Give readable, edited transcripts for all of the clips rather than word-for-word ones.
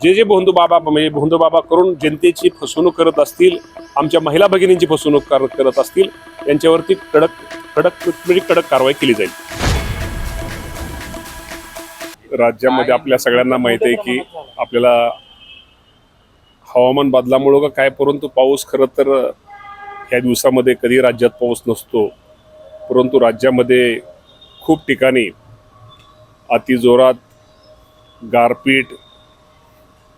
जे भोंदूबाबा म्हणजे भोंदूबाबा करून जनतेची फसवणूक करत असतील, आमच्या महिला भगिनींची फसवणूक करत असतील, यांच्यावरती कडक कारवाई केली जाईल. राज्यामध्ये आपल्या सगळ्यांना माहिती आहे की आपल्याला हवामान बदलामुळं का काय, परंतु पाऊस खरं तर ह्या दिवसामध्ये कधी राज्यात पाऊस नसतो. परंतु राज्यामध्ये खूप ठिकाणी अतिजोरात गारपीट,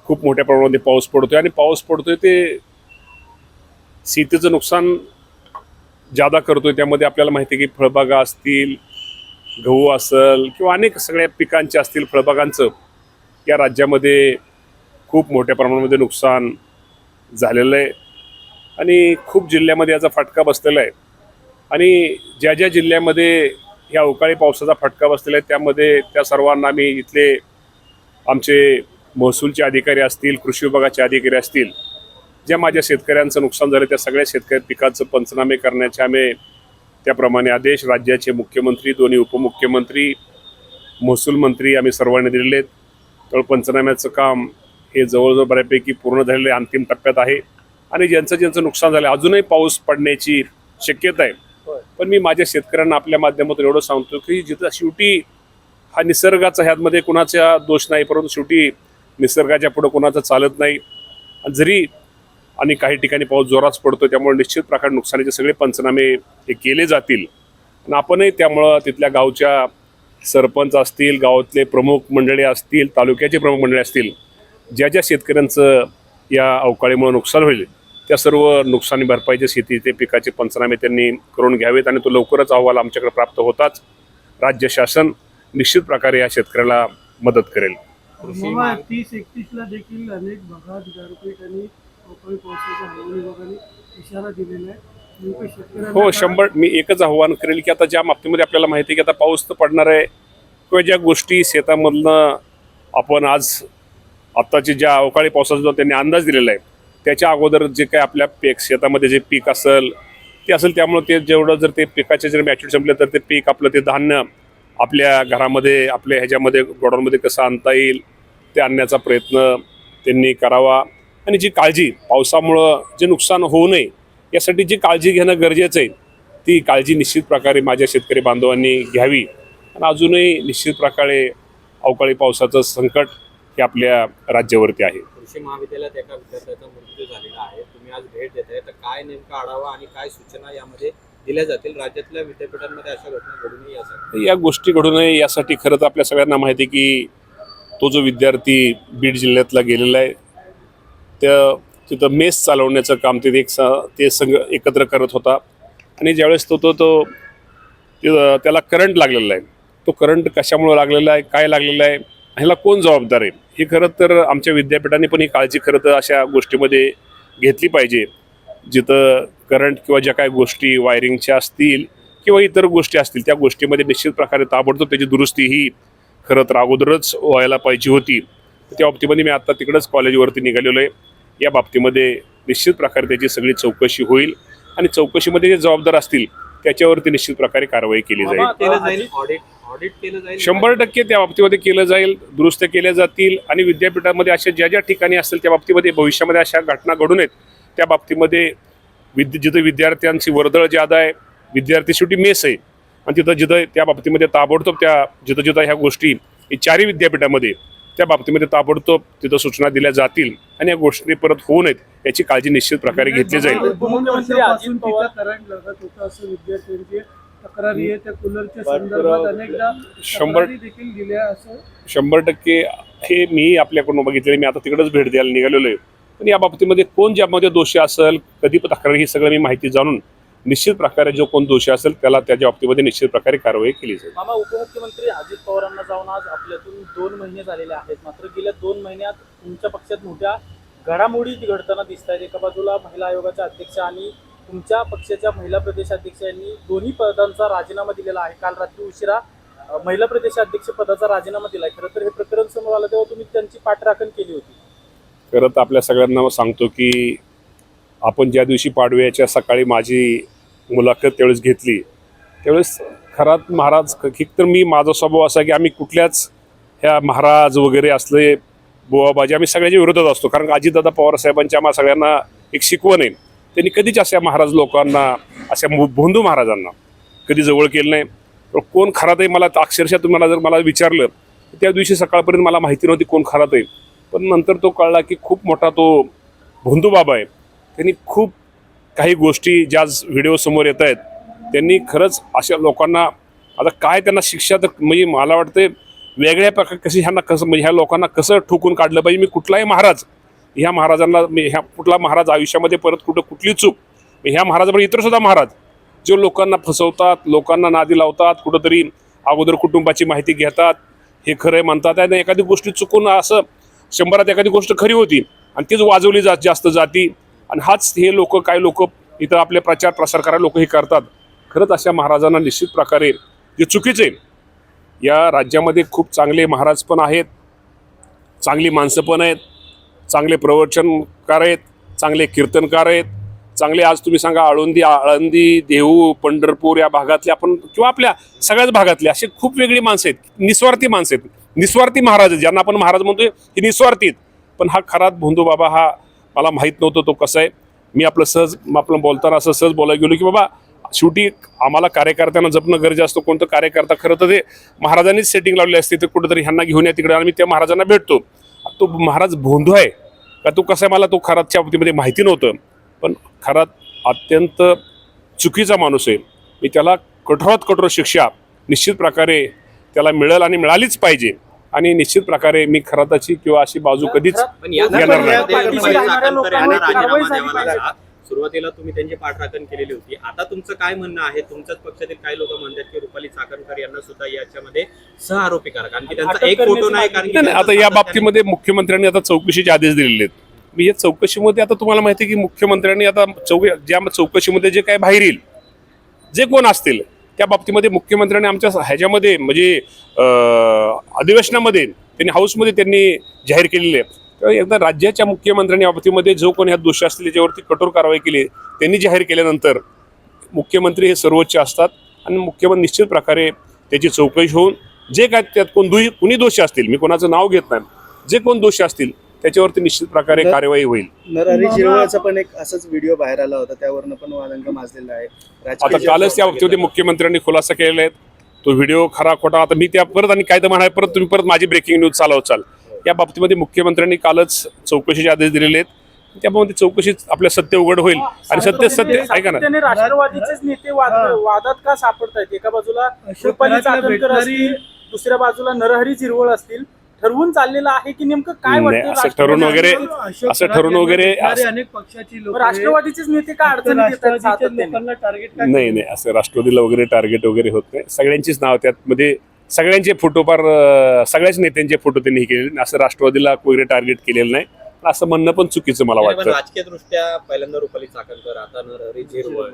खूप मोठ्या प्रमाणामध्ये पाऊस पडतोय आणि पाऊस पडतोय ते शेतीचं नुकसान जादा करतोय. त्यामध्ये आपल्याला माहिती आहे की फळबागा असतील, गहू असेल किंवा अनेक सगळ्या पिकांचे असतील, फळबागांचं या राज्यामध्ये खूप मोठ्या प्रमाणामध्ये नुकसान झालेलं आहे आणि खूप जिल्ह्यामध्ये याचा फटका बसलेला आहे. आणि ज्या ज्या जिल्ह्यामध्ये ह्या अवकाळी पावसाचा फटका बसलेला आहे त्यामध्ये त्या सर्वांना आम्ही इथले आमचे महसूलचे अधिकारी असतील, कृषी विभागाचे अधिकारी असतील, ज्या माझ्या शेतकऱ्यांचं नुकसान झालं त्या सगळ्या शेतकरी पिकाचं पंचनामे करण्याचे आम्ही त्याप्रमाणे आदेश राज्याचे मुख्यमंत्री, दोन्ही उपमुख्यमंत्री, महसूल मंत्री आम्ही सर्वांनी दिलेले आहेत. तर पंचनाम्याचं काम हे जवळजवळ बऱ्यापैकी पूर्ण झालेले अंतिम टप्प्यात आहे आणि ज्यांचं नुकसान झालं अजूनही पाऊस पडण्याची शक्यता आहे. पण मी माझ्या शेतकऱ्यांना आपल्या माध्यमातून एवढं सांगतो की जिथं शेवटी हा निसर्गाचा ह्यामध्ये कुणाचा दोष नाही, परंतु शेवटी निसर्गाच्या पुढं कुणाचं चालत नाही. जरी आणि काही ठिकाणी पाऊस जोरात पडतो त्यामुळे निश्चित प्रकारे नुकसानीचे सगळे पंचनामे हे केले जातील आणि आपणही त्यामुळं तिथल्या गावच्या सरपंच असतील, गावातले प्रमुख मंडळी असतील, तालुक्याचे प्रमुख मंडळी असतील, ज्या ज्या शेतकऱ्यांचं या अवकाळीमुळे नुकसान होईल त्या सर्व नुकसानी भरपाईचे शेतीचे पिकाचे पंचनामे त्यांनी करून घ्यावेत आणि तो लवकरच अहवाल आमच्याकडे प्राप्त होताच राज्य शासन निश्चित प्रकारे या शेतकऱ्याला मदत करेल. 30-31 ला देखील अनेक भागात गारपीट आणि अवकाळी पावसाच्या हवामानी विभागाने इशारा दिलेला आहे. हो, 100 मी एकच आव्हान करेल की आता ज्या बाबतीमध्ये आपल्याला माहिती आहे की आता पाऊस तर पडणार आहे किंवा ज्या गोष्टी शेतामधनं आपण आज आत्ताची ज्या अवकाळी पावसाचा जो त्यांनी अंदाज दिलेला आहे त्याच्या अगोदर जे काय आपल्या शेतामध्ये जे पीक असेल ते असेल, त्यामुळे ते जेवढं जर ते पिकाचे जर मॅच्युरिटी संपले तर ते पीक आपलं ते धान्य आपल्या घरामध्ये आपल्या ह्याच्यामध्ये गोडाऊनमध्ये कसं आणता येईल ते आणण्याचा प्रयत्न त्यांनी करावा आणि जी काळजी पावसामुळं जे नुकसान होऊ नये यासाठी जी काळजी घेणं गरजेचं आहे ती काळजी निश्चित प्रकारे माझ्या शेतकरी बांधवांनी घ्यावी. आणि अजूनही निश्चित प्रकारे अवकाळी पावसाचं संकट हे आपल्या राज्यावरती आहे. कृषी महाविद्यालयात एका विद्यार्थ्याचा मृत्यू झालेला आहे, तुम्ही आज भेट देत आहे, तर काय नेमका आढावा आणि काय सूचना यामध्ये दिल्या जातील? राज्यातल्या विद्यापीठांमध्ये अशा घटना घडू नये यासाठी, या गोष्टी घडू नये यासाठी खरं तर आपल्या सगळ्यांना माहिती आहे की तो जो विद्यार्थी बीड जिल्ह्यातला गेलेला आहे तिथं मेस चालवण्याचं काम ते संघ एकत्र करत होता आणि ज्यावेळेस तो त्याला करंट लागलेला आहे, तो करंट कशामुळे लागलेला आहे, काय लागलेला आहे, ह्याला कोण जबाबदार आहे, हे खरं तर आमच्या विद्यापीठाने पण ही काळजी खरं तर अशा गोष्टीमध्ये घेतली पाहिजे. जिथं करंट किंवा ज्या काही गोष्टी वायरिंगच्या असतील किंवा इतर गोष्टी असतील त्या गोष्टीमध्ये निश्चित प्रकारे ताबडतोब त्याची दुरुस्ती ही खरं तर अगोदरच व्हायला पाहिजे होती. त्या बाबतीमध्ये मी आता तिकडंच कॉलेजवरती निघालेलो आहे. या बाबतीमध्ये निश्चित प्रकारे त्याची सगळी चौकशी होईल आणि चौकशीमध्ये जे जबाबदार असतील त्याच्यावरती निश्चित प्रकारे कारवाई केली जाईल. ऑडिट केलं जाईल 100% त्या बाबतीमध्ये केलं जाईल, दुरुस्त केल्या जातील आणि विद्यापीठामध्ये अशा ज्या ज्या ठिकाणी असतील त्या बाबतीमध्ये भविष्यामध्ये अशा घटना घडू नयेत त्या बाबतीमध्ये जिथं विद्यार्थ्यांची वर्दळ ज्यादा आहे, विद्यार्थी शेवटी मेस आहे आणि जिथं त्या बाबतीमध्ये ताबडतोब जिथं ह्या गोष्टी चारही विद्यापीठामध्ये त्या बाबतीमध्ये ताबडतोब तिथं सूचना दिल्या जातील आणि या गोष्टी परत होऊ नयेत याची काळजी निश्चित प्रकारे घेतली जाईल. तक्रारी आहे त्या कूलरच्या संदर्भात अनेकदा 100% हे मी आपल्याकडून बघितलेलं. मी आता तिकडेच भेट द्यायला निघालेलो आहे. पण या बाबतीमध्ये कोण ज्यामध्ये दोषी असेल, कधी तक्रार, ही सगळं मी माहिती जाणून निश्चित प्रकारे जो कोण दोषी असेल त्याला त्याच्या बाबतीमध्ये निश्चित प्रकारे कारवाई केली जाईल. मामा, उपमुख्यमंत्री अजित पवारांना जाऊन आज आपल्यातून 2 महिने झालेले आहेत, मात्र गेल्या 2 महिन्यात तुमच्या पक्षात मोठ्या घडामोडी घडताना दिसत आहेत. एका बाजूला महिला आयोगाच्या अध्यक्ष आणि तुमच्या पक्षाच्या महिला प्रदेशाध्यक्ष यांनी दोन्ही पदांचा राजीनामा दिलेला आहे. काल रात्री उशिरा महिला प्रदेशाध्यक्ष पदाचा राजीनामा दिला आहे. खरं तर हे प्रकरण समोर आलं तेव्हा तुम्ही त्यांची पाठराखण केली होती. खरं तर आपल्या सगळ्यांना सांगतो की आपण ज्या दिवशी पाडव्याच्या सकाळी माझी मुलाखत त्यावेळेस घेतली त्यावेळेस खरात महाराज तर मी माझा स्वभाव असा की आम्ही कुठल्याच ह्या महाराज वगैरे असले बुवाबाजी आम्ही सगळ्याच्या विरोधात असतो, कारण अजितदादा पवार साहेबांच्या आम्हा सगळ्यांना एक शिकवण आहे. त्यांनी कधीच अशा महाराज लोकांना, अशा भोंदू महाराजांना कधी जवळ केलं नाही. तर कोण खरात आहे मला अक्षरशः तुम्हाला जर मला विचारलं, त्या दिवशी सकाळपर्यंत मला माहिती नव्हती कोण खरात आहे. पण नंतर तो कळला की खूप मोठा तो भोंदू बाबा आहे. त्यांनी खूप काही गोष्टी ज्या व्हिडिओ समोर येत आहेत, त्यांनी खरंच अशा लोकांना आता काय त्यांना शिक्षा, तर म्हणजे मला वाटतं वेगळ्या प्रकारे कशी ह्यांना कसं म्हणजे ह्या लोकांना कसं ठोकून काढलं पाहिजे. मी कुठलाही महाराज ह्या महाराजांना ह्या कुठला महाराज आयुष्यामध्ये परत कुठली चूक ह्या महाराजाबरोबर इतरसुद्धा महाराज जे लोकांना फसवतात, लोकांना नादी लावतात, कुठंतरी अगोदर कुटुंबाची माहिती घेतात, हे खरं म्हणतात आणि एखादी गोष्टी चुकून असं 100त एखादी गोष्ट खरी होती आणि तीच वाजवली जास्त जाती. आणि हाच हे लोक काही लोक इथं आपले प्रचार प्रसार करायला लोक हे करतात. खरंच अशा महाराजांना निश्चित प्रकारे जे चुकीचे, या राज्यामध्ये खूप चांगले महाराज पण आहेत, चांगली माणसं पण आहेत, चांगले प्रवचनकार आहेत, चांगले कीर्तनकार आहेत, चांगले आज तुम्ही सांगा आळंदी, देहू, पंढरपूर या भागातले आपण किंवा आपल्या सगळ्याच भागातले असे खूप वेगळी माणसं आहेत, निस्वार्थी माणसं आहेत, निस्वार्थी महाराज आहेत, ज्यांना आपण महाराज म्हणतोय हे निस्वार्थी आहेत. पण हा खरात भोंदू बाबा हा मला माहीत नव्हतं तो कसा आहे. मी आपलं बोलताना असं सहज बोलायला गेलो की बाबा शेवटी आम्हाला कार्यकर्त्यांना जपणं गरजेचं असतं. कोणतं कार्यकर्ता खरं तर ते महाराजांनीच सेटिंग लावली असते, तर कुठेतरी ह्यांना घेऊन या तिकडे आणि मी त्या महाराजांना भेटतो. तो महाराज भोंदू आहे का तो कसा आहे मला तो खरातच्या बाबतीमध्ये माहिती नव्हतं. पण खरात अत्यंत चुकीचा माणूस आहे. मी त्याला कठोरात कठोर शिक्षा निश्चित प्रकारे त्याला मिळेल आणि मिळालीच पाहिजे. आणि निश्चित प्रकारे मी खराताची किंवा अशी बाजू कधीच पण या घेणार नाही. रुपाली चाकणकर यांना राजीनामा कारवाई झाली द्यावा पाहिजे. लागला. सुरुवातीला तुम्ही त्यांची पाठराखण केलेली होती. आता तुमचं काय म्हणणं आहे? तुमच्याच पक्षातील काही लोक म्हणतात की रुपाली चाकणकर यांना सुद्धा याच्यामध्ये सहआरोपी करा, कारण की त्यांचा एक फोटो नाही, कारण की आता या बाबतीमध्ये मुख्यमंत्र्यांनी आता चौकशीचे आदेश दिलेले आहेत. मी या चौकशीमध्ये आता तुम्हाला माहिती आहे की मुख्यमंत्र्यांनी आता ज्या चौकशीमध्ये जे काय बाहेर येईल, जे कोण असतील त्या बाबतीमध्ये मुख्यमंत्र्यांनी आमच्या ह्याच्यामध्ये म्हणजे अधिवेशनामध्ये त्यांनी हाऊसमध्ये त्यांनी जाहीर केलेले आहे. तर एकदा राज्याच्या मुख्यमंत्र्यांनी या बाबतीमध्ये जो कोणी ह्यात दोषी असतील त्याच्यावरती कठोर कारवाई केली त्यांनी जाहीर केल्यानंतर मुख्यमंत्री हे सर्वोच्च असतात आणि मुख्यमंत्री निश्चित प्रकारे त्याची चौकशी होऊन जे काय त्यात कुणी दोषी असतील, मी कोणाचं नाव घेत नाही, जे कोण दोषी असतील त्याच्यावरती निश्चित प्रकारे कार्यवाही होईल. नरहरी झिरवळचा पण एक असाच व्हिडिओ बाहेर आला होता, त्यावरनं पण वादंग माजलेला आहे. आता कालच त्या बाबतीमध्ये मुख्यमंत्र्यांनी खुलासा केलेला आहे. तो व्हिडिओ खरा खोटा आता मी त्या परत आणि काय तर म्हणाय परत तुम्ही परत माझी ब्रेकिंग न्यूज चालवचाल. या बाबतीमध्ये मुख्यमंत्र्यांनी कालच चौकशीचे आदेश दिलेले आहेत. त्यामुळे चौकशीत आपल्या सत्य उघड होईल आणि सत्य ऐका ना. त्याने राष्ट्रवादीचेच नेते वादात का सापडतायत? एका बाजूला रुपाली चाकणकर असतील, दुसऱ्या बाजूला नरहरी झिरवळ असतील. ठरवून चाललेलं आहे की नेमकं काय वाटतं? असं ठरवून वगैरे अनेक पक्षाची लोक राष्ट्रवादीचेच नेते का अडचणीत येतात सातत्याने? लोकांना टार्गेट नाही असं राष्ट्रवादीला वगैरे टार्गेट वगैरे होत नाही. सगळ्यांचीच नाव त्यामध्ये सगळ्यांचे फोटो फार सगळ्याच नेत्यांचे फोटो त्यांनी हे केलेले, असं राष्ट्रवादीला वगैरे टार्गेट केलेलं नाही. असं म्हणणं पण चुकीचं मला वाटतं. राजकीय दृष्ट्या पहिल्यांदा रुपाली चाकणकर, आता नरहरी झिरवळ,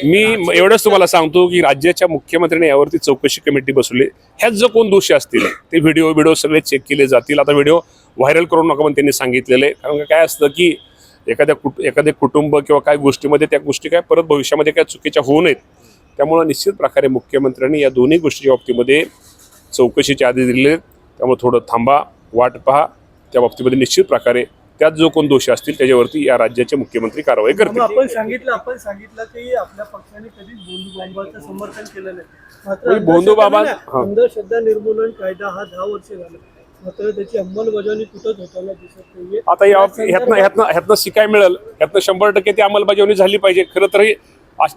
मी एवढंच तुम्हाला सांगतो की राज्याच्या मुख्यमंत्र्यांनी यावरती चौकशी कमिटी बसवली. ह्यात जो कोण दोषी असतील ते व्हिडिओ सगळे चेक केले जातील. आता व्हिडिओ व्हायरल करू नका पण त्यांनी सांगितलेलं आहे. कारण काय असतं की एखाद्या कुटुंब किंवा काही गोष्टीमध्ये त्या गोष्टी काय परत भविष्यामध्ये काय चुकीच्या होऊ नयेत. त्यामुळे निश्चित प्रकारे मुख्यमंत्र्यांनी या दोन्ही गोष्टीच्या बाबतीमध्ये चौकशीचे आदेश दिलेले. त्यामुळे थोडं थांबा, वाट पहा. त्या बाबतीमध्ये निश्चित प्रकारे त्यात जो कोण दोषी असतील त्याच्यावरती या राज्याचे मुख्यमंत्री कारवाई करतील. आपण सांगितलं की आपल्या पक्षाने कधीच भोंदू बाबांचं समर्थन केलं नाही. मात्र भोंदू बाबा अंधश्रद्धा निर्मूलन कायदा हा 10 वर्ष झाला, मात्र त्याची अंमलबजावणी कुठंच होताना दिसत नाहीये. आता ह्यातनं शिकाय मिळेल, ह्यातनं 100% ती अंमलबजावणी झाली पाहिजे. खरं तर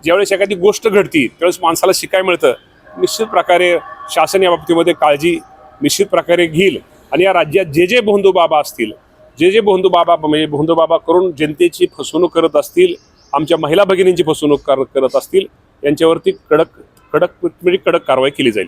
ज्यावेळेस एखादी गोष्ट घडती त्यावेळेस माणसाला शिकाय मिळतं. निश्चित प्रकारे शासन या बाबतीमध्ये काळजी निश्चित प्रकारे घेईल आणि या राज्यात जे भोंदू बाबा असतील, जे भोंदू बाबा करून जनतेची फसवणूक करत असतील, आमच्या महिला भगिनींची फसवणूक करत असतील, यांच्यावरती कडक कारवाई केली जाईल.